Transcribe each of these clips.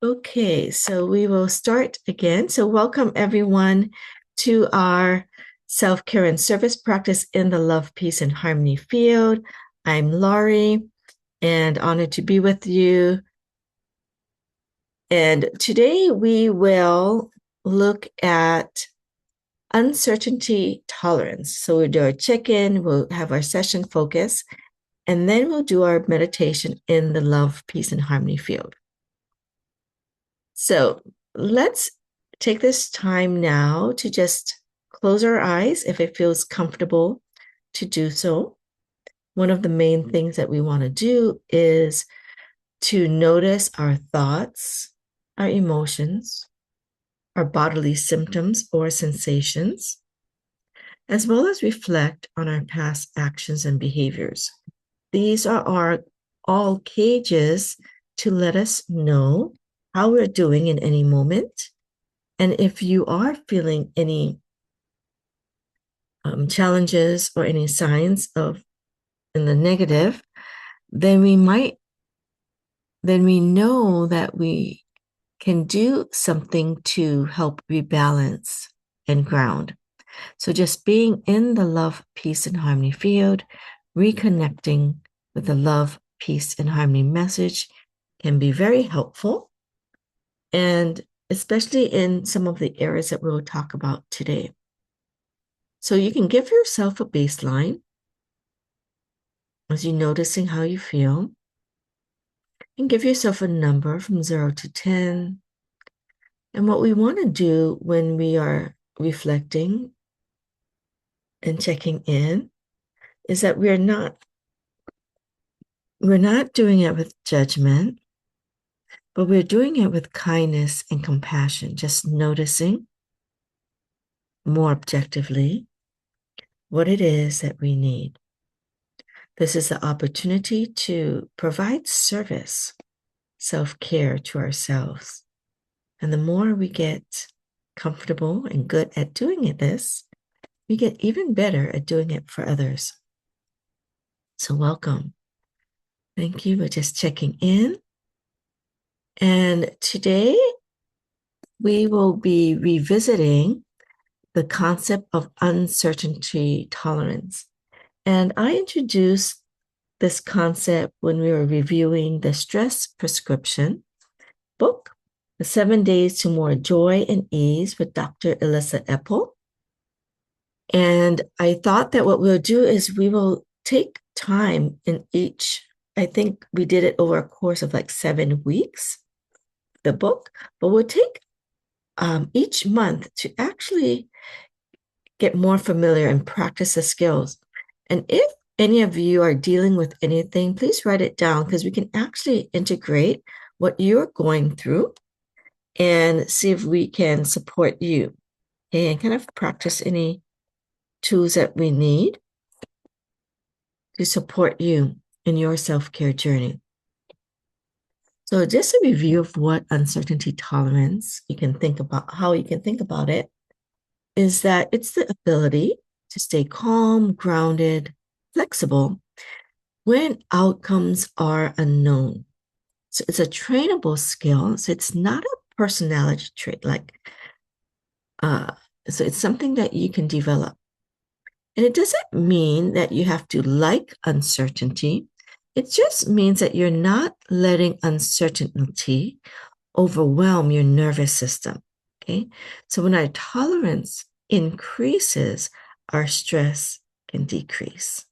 Okay, so we will start again. So welcome everyone to our self-care and service practice in the love, peace, and harmony field. I'm Laurie and honored to be with you. And today we will look at uncertainty tolerance. So we'll do our check-in, we'll have our session focus, and then we'll do our meditation in the love, peace, and harmony field. So let's take this time now to just close our eyes if it feels comfortable to do so. One of the main things that we want to do is to notice our thoughts, our emotions, our bodily symptoms or sensations, as well as reflect on our past actions and behaviors. These are all cages to let us know how we're doing in any moment. And if you are feeling any challenges or any signs of in the negative, then we know that we can do something to help rebalance and ground. So just being in the love, peace, and harmony field, reconnecting with the love, peace, and harmony message can be very helpful. And especially in some of the areas that we'll talk about today. So you can give yourself a baseline as you're noticing how you feel, and give yourself a number from 0 to 10. And what we want to do when we are reflecting and checking in is that we're not doing it with judgment, but we're doing it with kindness and compassion, just noticing more objectively what it is that we need. This is the opportunity to provide service, self-care to ourselves. And the more we get comfortable and good at doing this, we get even better at doing it for others. So welcome. Thank you for just checking in. And today we will be revisiting the concept of uncertainty tolerance. And I introduced this concept when we were reviewing the stress prescription book, The 7 Days to More Joy and Ease with Dr. Elissa Epel. And I thought that what we'll do is we will take time in each, I think we did it over a course of like 7 weeks, the book, but we'll take each month to actually get more familiar and practice the skills. And if any of you are dealing with anything, please write it down because we can actually integrate what you're going through and see if we can support you and kind of practice any tools that we need to support you in your self-care journey. So just a review of what uncertainty tolerance, you can think about how you can think about it, is that it's the ability to stay calm, grounded, flexible when outcomes are unknown. So it's a trainable skill. So it's not a personality trait, so it's something that you can develop. And it doesn't mean that you have to like uncertainty. It just means that you're not letting uncertainty overwhelm your nervous system. Okay. So when our tolerance increases, our stress can decrease.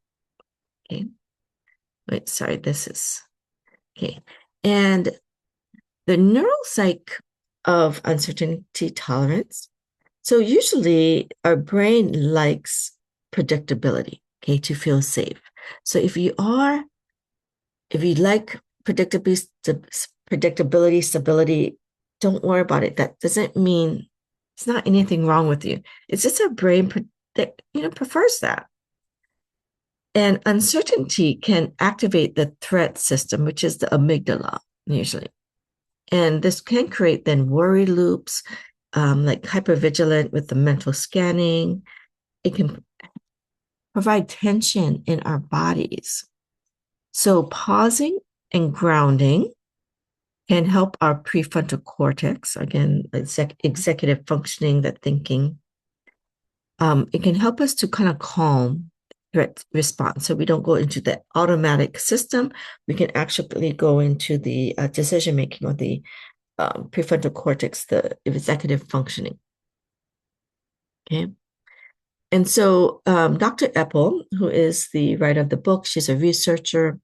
Okay. Wait, sorry, this is okay. And the neuropsych of uncertainty tolerance. So usually our brain likes predictability, okay, to feel safe. So if you like predictability, stability, don't worry about it. That doesn't mean it's not anything wrong with you. It's just our brain that prefers that. And uncertainty can activate the threat system, which is the amygdala, usually. And this can create then worry loops, like hypervigilant with the mental scanning. It can provide tension in our bodies. So pausing and grounding can help our prefrontal cortex, again, executive functioning, that thinking. It can help us to kind of calm threat response. So we don't go into the automatic system. We can actually go into the decision making, or the prefrontal cortex, the executive functioning. Okay. And so Dr. Eppel, who is the writer of the book, she's a researcher.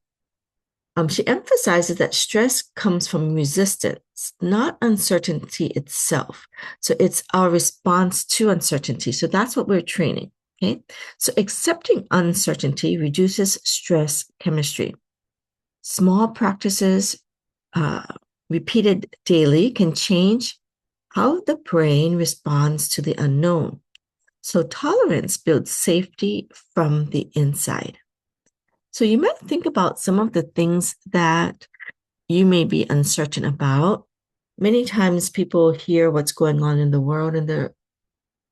She emphasizes that stress comes from resistance, not uncertainty itself. So it's our response to uncertainty. So that's what we're training. Okay. So accepting uncertainty reduces stress chemistry. Small practices repeated daily can change how the brain responds to the unknown. So tolerance builds safety from the inside. So you might think about some of the things that you may be uncertain about. Many times people hear what's going on in the world,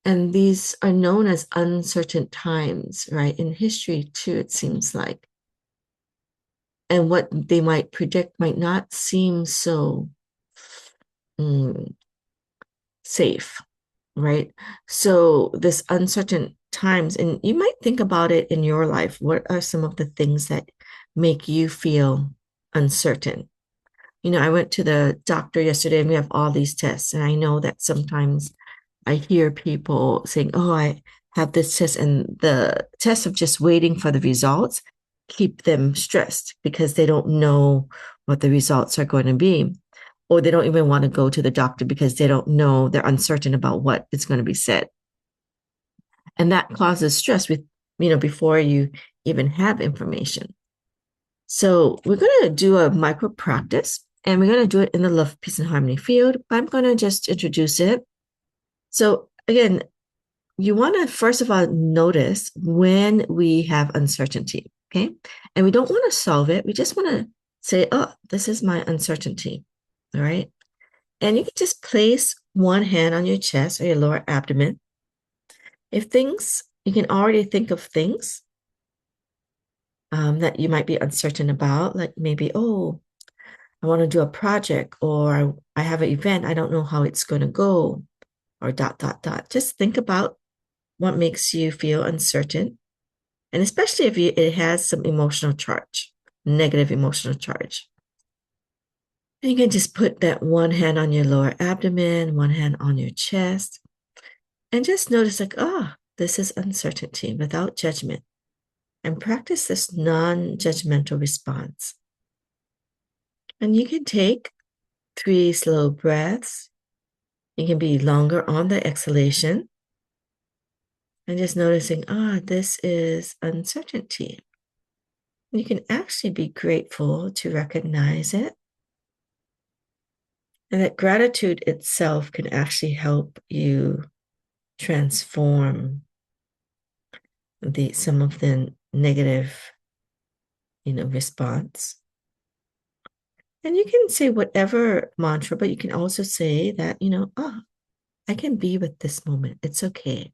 and these are known as uncertain times, right? In history too, it seems like. And what they might predict might not seem so safe, right? So this uncertain times, and you might think about it in your life. What are some of the things that make you feel uncertain? I went to the doctor yesterday and we have all these tests. And I know that sometimes I hear people saying, oh, I have this test, and the test of just waiting for the results keep them stressed because they don't know what the results are going to be. Or they don't even want to go to the doctor because they don't know, they're uncertain about what is going to be said. And that causes stress before you even have information. So we're going to do a micro practice, and we're going to do it in the love, peace, and harmony field. But I'm going to just introduce it. So again, you want to first of all notice when we have uncertainty, okay? And we don't want to solve it. We just want to say, oh, this is my uncertainty, all right? And you can just place one hand on your chest or your lower abdomen. You can already think of things that you might be uncertain about, like maybe, oh, I want to do a project, or I have an event, I don't know how it's going to go, or ... Just think about what makes you feel uncertain. And especially if it has some emotional charge, negative emotional charge. And you can just put that one hand on your lower abdomen, one hand on your chest, and just notice like, this is uncertainty, without judgment. And practice this non-judgmental response. And you can take 3 slow breaths. You can be longer on the exhalation. And just noticing, this is uncertainty. You can actually be grateful to recognize it. And that gratitude itself can actually help you transform some of the negative, response. And you can say whatever mantra, but you can also say that, I can be with this moment. It's okay.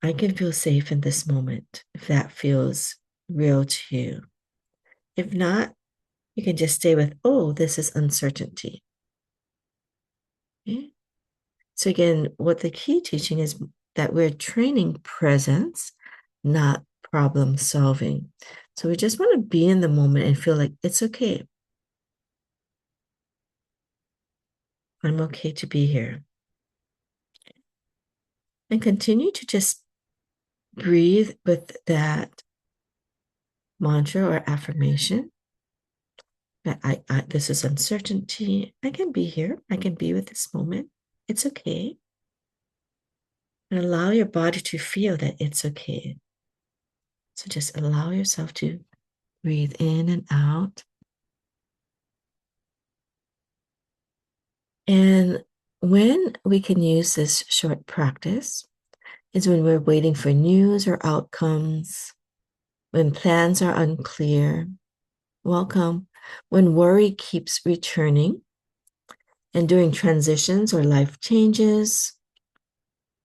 I can feel safe in this moment if that feels real to you. If not, you can just stay with, this is uncertainty. Okay? So again, what the key teaching is that we're training presence, not problem solving. So we just want to be in the moment and feel like it's okay. I'm okay to be here. And continue to just breathe with that mantra or affirmation that this is uncertainty. I can be here. I can be with this moment. It's okay. And allow your body to feel that it's okay. So just allow yourself to breathe in and out. And when we can use this short practice is when we're waiting for news or outcomes, when plans are unclear. Welcome. When worry keeps returning, and during transitions or life changes,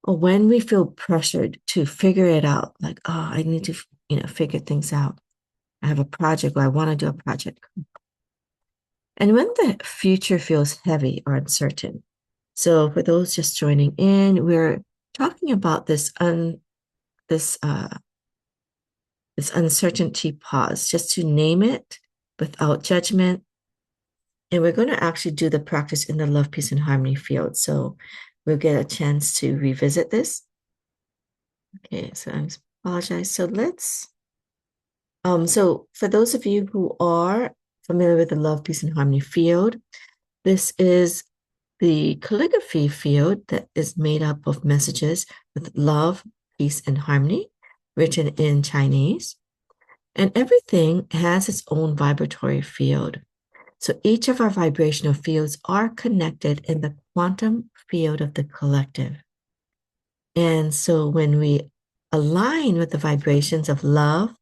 or when we feel pressured to figure it out, like, I need to, figure things out. I have a project, or I want to do a project. And when the future feels heavy or uncertain. So for those just joining in, we're talking about this this uncertainty pause, just to name it without judgment. And we're going to actually do the practice in the love, peace, and harmony field. So we'll get a chance to revisit this. Okay, so I apologize. So for those of you who are familiar with the love, peace, and harmony field, this is the calligraphy field that is made up of messages with love, peace, and harmony written in Chinese. And everything has its own vibratory field. So each of our vibrational fields are connected in the quantum field of the collective. And so when we align with the vibrations of love,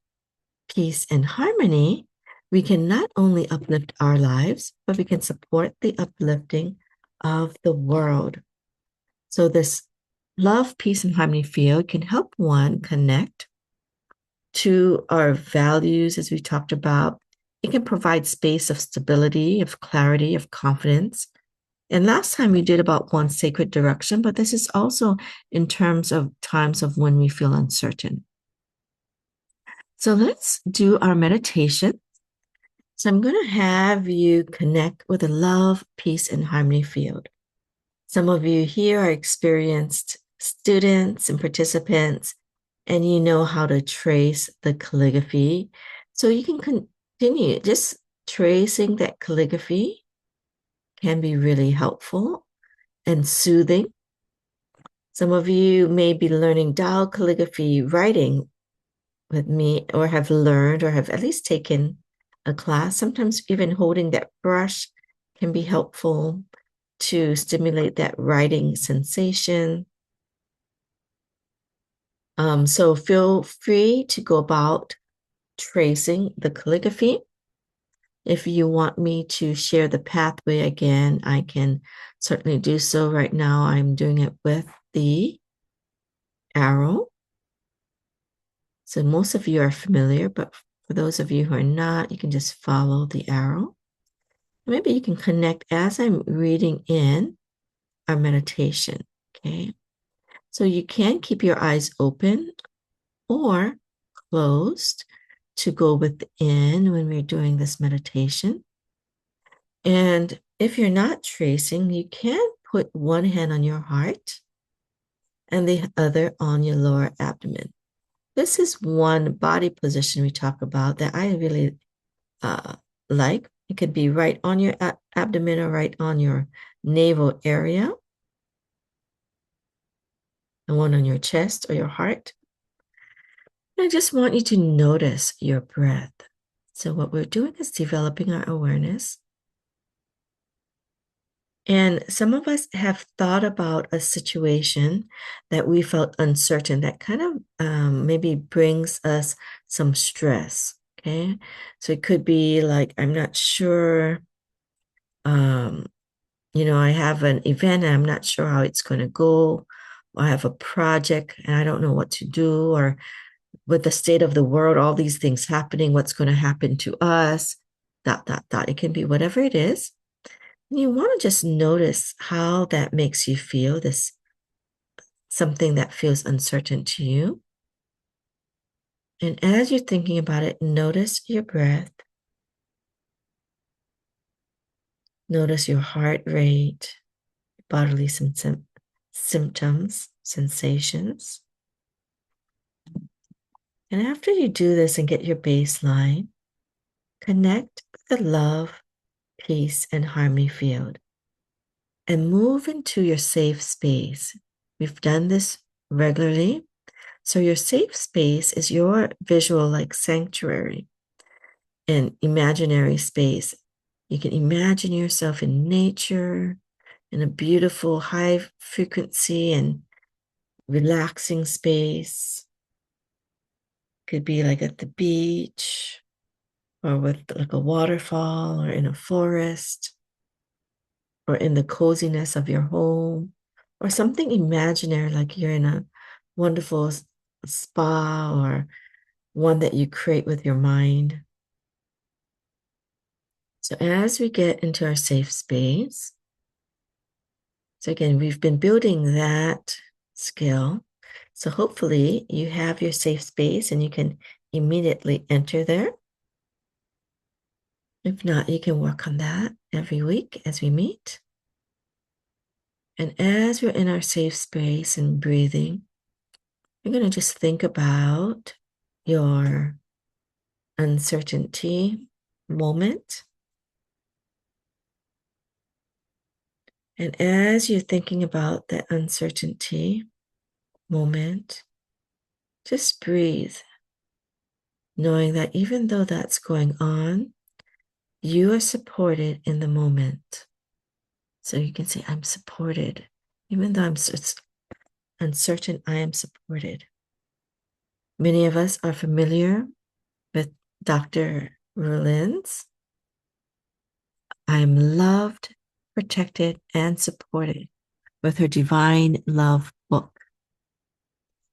peace, and harmony, we can not only uplift our lives, but we can support the uplifting of the world. So this love, peace, and harmony field can help one connect to our values, as we talked about. It can provide space of stability, of clarity, of confidence. And last time we did about one sacred direction, but this is also in terms of times of when we feel uncertain. So let's do our meditation. So I'm going to have you connect with the love, peace, and harmony field. Some of you here are experienced students and participants, and you know how to trace the calligraphy. So you can continue. Just tracing that calligraphy can be really helpful and soothing. Some of you may be learning Tao calligraphy writing with me, or have learned or have at least taken a class. Sometimes even holding that brush can be helpful to stimulate that writing sensation. So feel free to go about tracing the calligraphy. If you want me to share the pathway again, I can certainly do so. Right now, I'm doing it with the arrow. So most of you are familiar, but for those of you who are not, you can just follow the arrow. Maybe you can connect as I'm reading in our meditation, okay? So you can keep your eyes open or closed to go within when we're doing this meditation. And if you're not tracing, you can put one hand on your heart and the other on your lower abdomen. This is one body position we talk about that I really like. It could be right on your abdomen or right on your navel area, and one on your chest or your heart. I just want you to notice your breath. So what we're doing is developing our awareness. And some of us have thought about a situation that we felt uncertain that kind of maybe brings us some stress, okay? So it could be like, I'm not sure, I have an event and I'm not sure how it's going to go. Or I have a project and I don't know what to do, or with the state of the world, all these things happening, what's going to happen to us, dot, dot, dot. It can be whatever it is. And you want to just notice how that makes you feel, this something that feels uncertain to you. And as you're thinking about it, notice your breath. Notice your heart rate, bodily symptoms, sensations. And after you do this and get your baseline, connect with the love, peace, and harmony field and move into your safe space. We've done this regularly. So your safe space is your visual like sanctuary and imaginary space. You can imagine yourself in nature, in a beautiful high frequency and relaxing space. Could be like at the beach or with like a waterfall or in a forest or in the coziness of your home or something imaginary like you're in a wonderful spa or one that you create with your mind. So as we get into our safe space, so again, we've been building that skill. So hopefully you have your safe space and you can immediately enter there. If not, you can work on that every week as we meet. And as we're in our safe space and breathing, you're going to just think about your uncertainty moment. And as you're thinking about that uncertainty moment, just breathe, knowing that even though that's going on, you are supported in the moment. So you can say, I'm supported. Even though I'm uncertain, I am supported. Many of us are familiar with Dr. Rulin's I am loved, protected, and supported with her Divine Love book,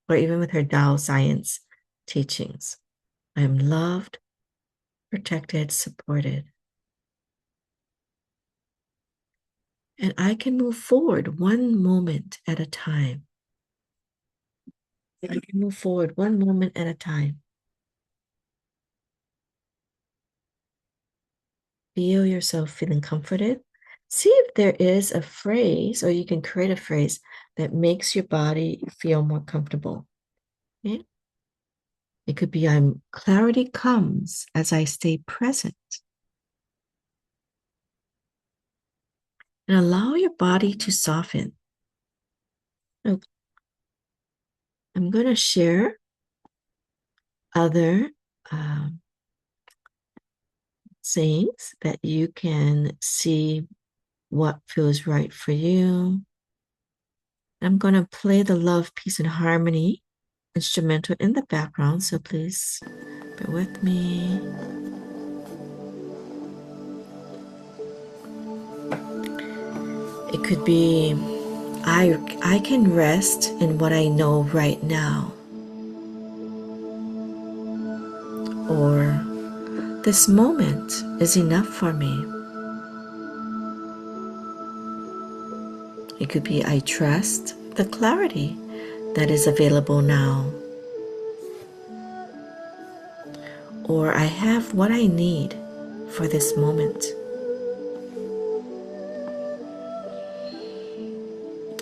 or even with her Tao Science teachings. I am loved, protected, supported. And I can move forward one moment at a time. I can move forward one moment at a time. Feel yourself feeling comforted. See if there is a phrase, or you can create a phrase that makes your body feel more comfortable. Okay? It could be clarity comes as I stay present. And allow your body to soften. Now, I'm going to share other sayings that you can see what feels right for you. I'm going to play the Love, Peace, and Harmony instrumental in the background, so please bear with me. It could be, I can rest in what I know right now. Or, this moment is enough for me. It could be, I trust the clarity that is available now. Or, I have what I need for this moment.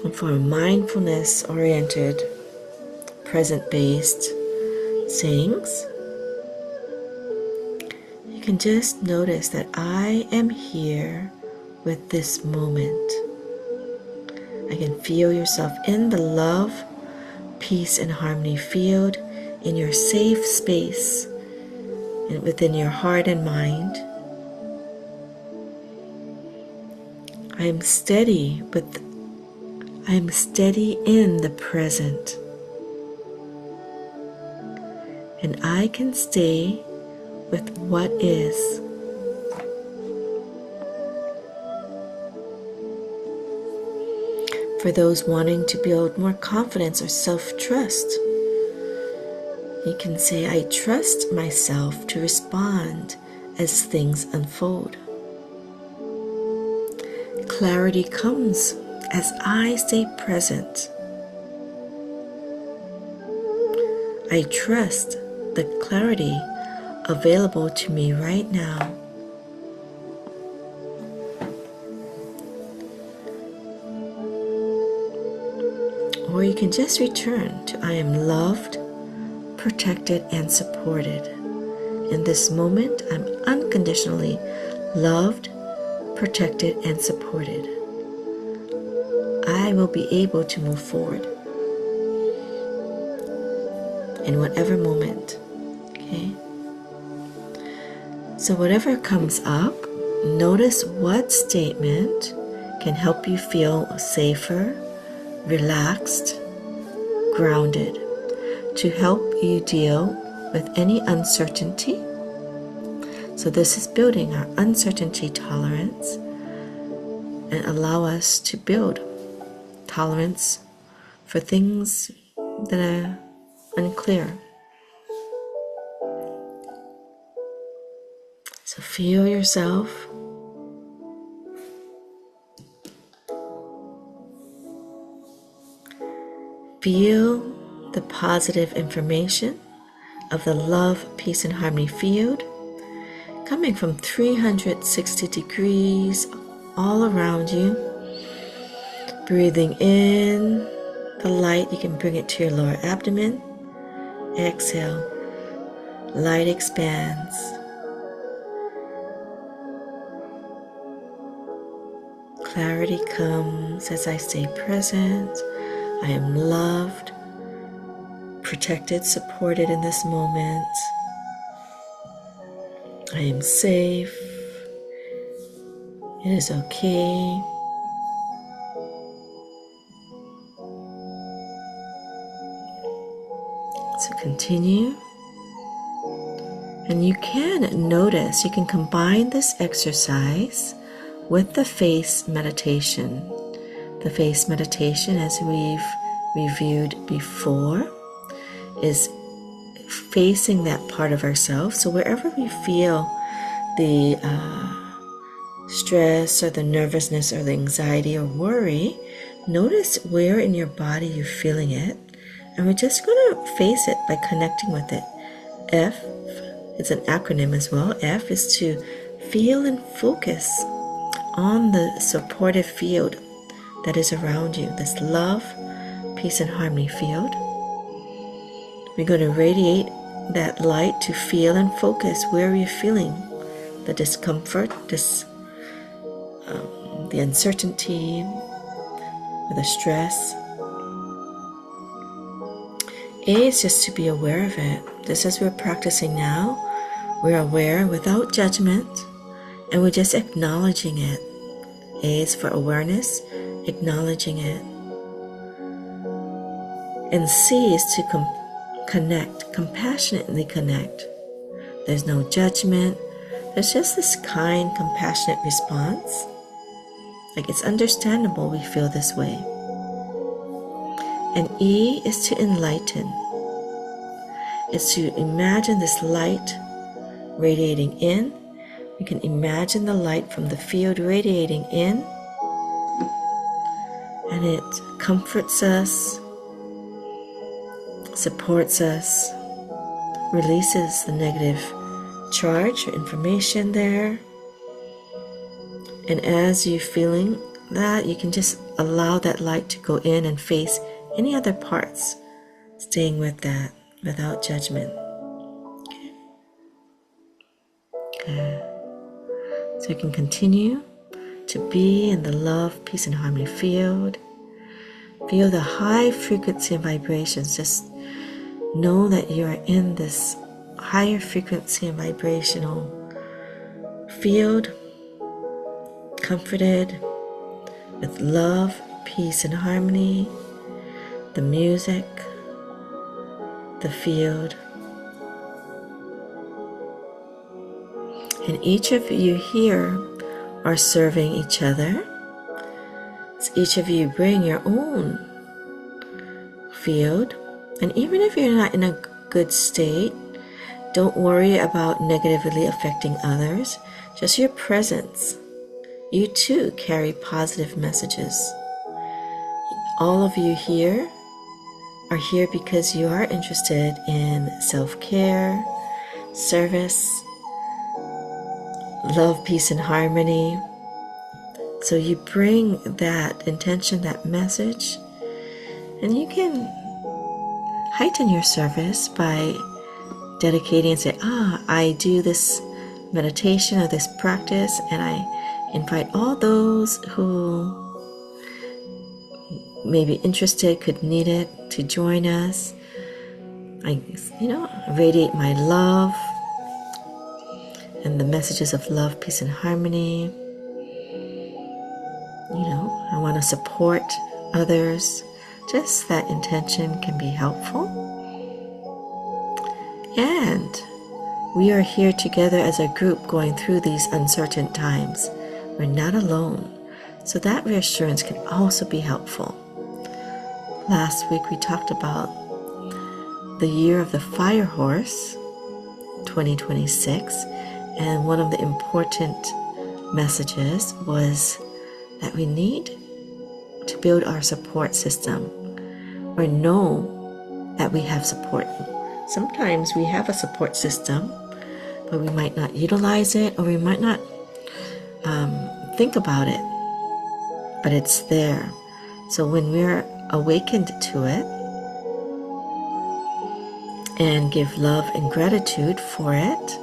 And for mindfulness-oriented, present-based sayings, you can just notice that I am here with this moment. I can feel yourself in the love, peace, and harmony field in your safe space and within your heart and mind. I am steady in the present. And I can stay with what is. For those wanting to build more confidence or self-trust, you can say, I trust myself to respond as things unfold. Clarity comes as I stay present. I trust the clarity available to me right now. Or you can just return to I am loved, protected, and supported. In this moment, I'm unconditionally loved, protected, and supported. I will be able to move forward in whatever moment. Okay? So whatever comes up, notice what statement can help you feel safer, relaxed, grounded, to help you deal with any uncertainty. So this is building our uncertainty tolerance and allow us to build tolerance for things that are unclear. So feel yourself Feel the positive information of the love, peace, and harmony field coming from 360 degrees all around you. Breathing in the light, you can bring it to your lower abdomen. Exhale, light expands. Clarity comes as I stay present. I am loved, protected, supported in this moment. I am safe. It is okay. So continue. And you can notice, you can combine this exercise with the face meditation. The face meditation, as we've reviewed before, is facing that part of ourselves. So wherever we feel the stress or the nervousness or the anxiety or worry, notice where in your body you're feeling it. And we're just going to face it by connecting with it. F, it's an acronym as well. F is to feel and focus on the supportive field that is around you, this love, peace, and harmony field. We're going to radiate that light to feel and focus where you're feeling the discomfort, the uncertainty, or the stress. A is just to be aware of it. Just as we're practicing now, we're aware without judgment, and we're just acknowledging it. A is for awareness, acknowledging it. And C is to connect, compassionately connect. There's no judgment. There's just this kind, compassionate response. Like, it's understandable we feel this way. And E is to enlighten. It's to imagine this light radiating in. We can imagine the light from the field radiating in, and it comforts us, supports us, releases the negative charge or information there. And as you're feeling that, you can just allow that light to go in and face any other parts, staying with that without judgment. Okay. So you can continue to be in the love, peace, and harmony field. Feel the high frequency and vibrations. Just know that you are in this higher frequency and vibrational field, comforted with love, peace, and harmony, the music, the field. And each of you here are serving each other. So each of you bring your own field. And even if you're not in a good state, don't worry about negatively affecting others. Just your presence. You too carry positive messages. All of you here are here because you are interested in self-care, service, love, peace, and harmony. So you bring that intention, that message, and you can heighten your service by dedicating and say, I do this meditation or this practice, and I invite all those who may be interested, could need it, to join us. I radiate my love and the messages of love, peace, and harmony. I want to support others. Just that intention can be helpful. And we are here together as a group going through these uncertain times. We're not alone. So that reassurance can also be helpful. Last week we talked about the year of the fire horse, 2026, and one of the important messages was that we need to build our support system. or know that we have support. Sometimes we have a support system, but we might not utilize it, or we might not think about it, but it's there. So when we're awakened to it and give love and gratitude for it,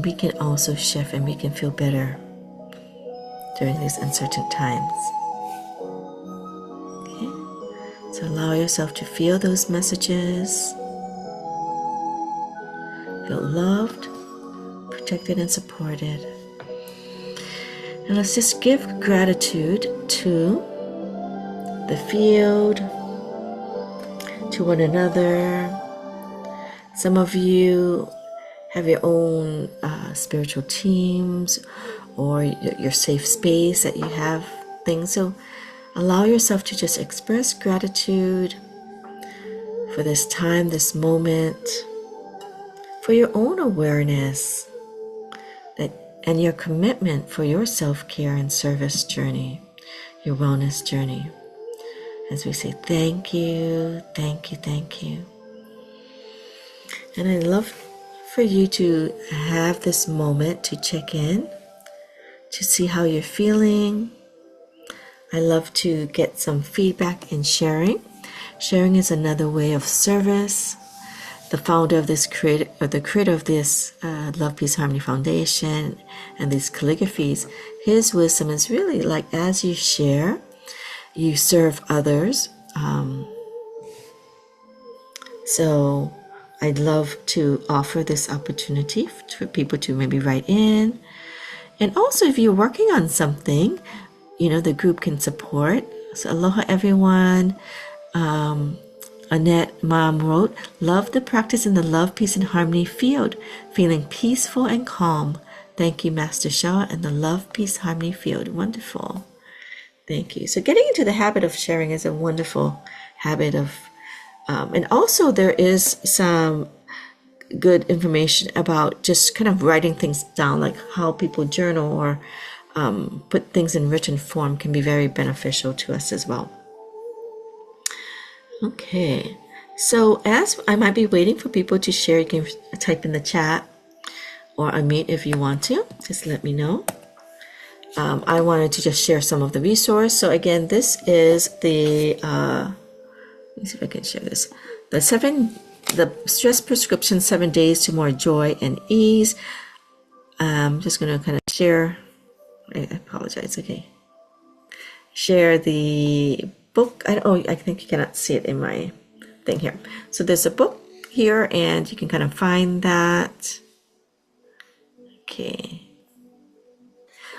we can also shift and we can feel better during these uncertain times. Okay? So allow yourself to feel those messages. Feel loved, protected, and supported. And let's just give gratitude to the field, to one another. Some of you have your own spiritual teams, or your safe space that you have things. So allow yourself to just express gratitude for this time, this moment, for your own awareness and your commitment for your self-care and service journey, your wellness journey. As we say, thank you, thank you, thank you. And I'd love for you to have this moment to check in, to see how you're feeling. I love to get some feedback and sharing. Sharing is another way of service. The founder of this the creator of this Love, Peace, Harmony Foundation and these calligraphies, his wisdom is really like, as you share, you serve others. So I'd love to offer this opportunity for people to maybe write in. And also, if you're working on something, the group can support. So aloha, everyone. Annette Mom wrote, love the practice in the love, peace, and harmony field, feeling peaceful and calm. Thank you, Master Shah, and the love, peace, harmony field. Wonderful. Thank you. So getting into the habit of sharing is a wonderful habit of, and also there is some good information about just kind of writing things down, like how people journal or put things in written form can be very beneficial to us as well. Okay, so as I might be waiting for people to share, you can type in the chat or unmute if you want to. Just let me know. I wanted to just share some of the resource. So again, this is the, let me see if I can share this. The stress prescription, 7 days to more joy and ease. I'm just going to kind of share, I apologize, okay. Share the book. I think you cannot see it in my thing here. So there's a book here and you can kind of find that. Okay.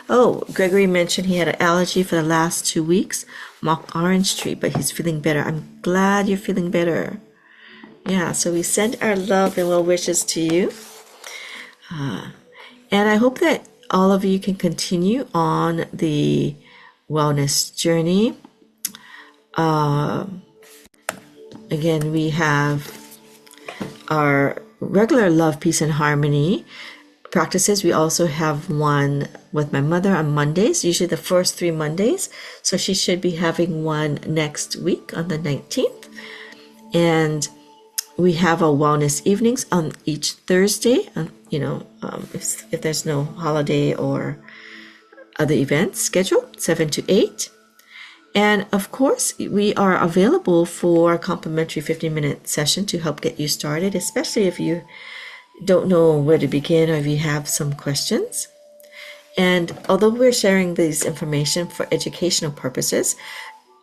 Oh, Gregory mentioned he had an allergy for the last 2 weeks, mock orange tree, but he's feeling better. I'm glad you're feeling better. Yeah, so we send our love and well wishes to you. And I hope that all of you can continue on the wellness journey. Again, we have our regular love, peace, and harmony practices. We also have one with my mother on Mondays, usually the first 3 Mondays. So she should be having one next week on the 19th. And we have our wellness evenings on each Thursday, if there's no holiday or other events scheduled, 7 to 8. And of course, we are available for a complimentary 15-minute session to help get you started, especially if you don't know where to begin or if you have some questions. And although we're sharing this information for educational purposes,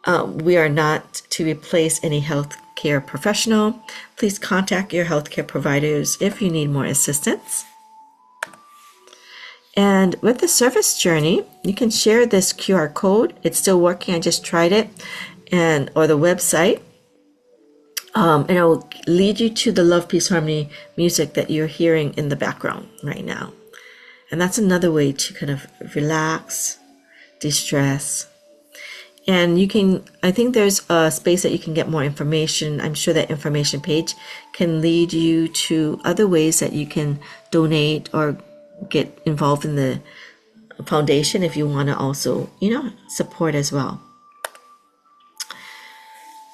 we are not to replace any healthcare professional. Please contact your healthcare providers if you need more assistance. And with the service journey, you can share this QR code. It's still working. I just tried it, or the website. And it will lead you to the Love, Peace, Harmony music that you're hearing in the background right now. And that's another way to kind of relax, de-stress. And you can, I think there's a space that you can get more information. I'm sure that information page can lead you to other ways that you can donate or get involved in the foundation if you want to also, support as well.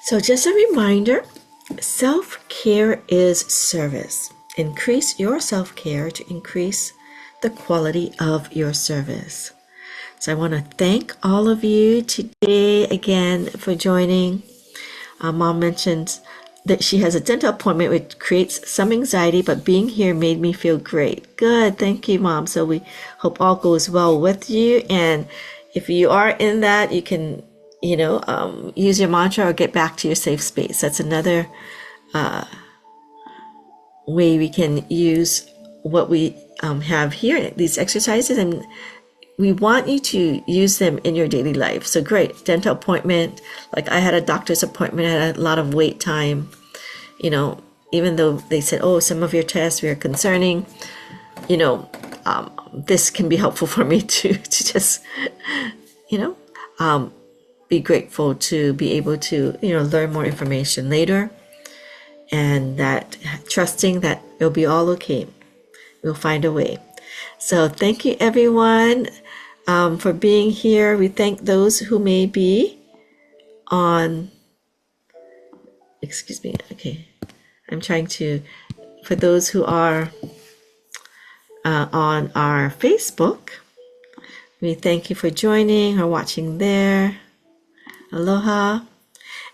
So just a reminder, self-care is service. Increase your self-care to increase the quality of your service. So I want to thank all of you today again for joining. Mom mentioned that she has a dental appointment which creates some anxiety, but being here made me feel great. Good. Thank you, Mom. So we hope all goes well with you. And if you are in that, you can, use your mantra or get back to your safe space. That's another way we can use what we have here, these exercises, and we want you to use them in your daily life. So great, dental appointment. Like I had a doctor's appointment, I had a lot of wait time. Even though they said, oh, some of your tests were concerning, this can be helpful for me to just, be grateful to be able to, learn more information later, and that trusting that it'll be all okay. We'll find a way. So thank you, everyone, for being here. We thank those who may be on, excuse me, okay. I'm trying to, for those who are on our Facebook, we thank you for joining or watching there. Aloha.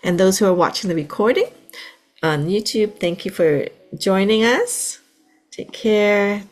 And those who are watching the recording on YouTube, thank you for joining us. Take care.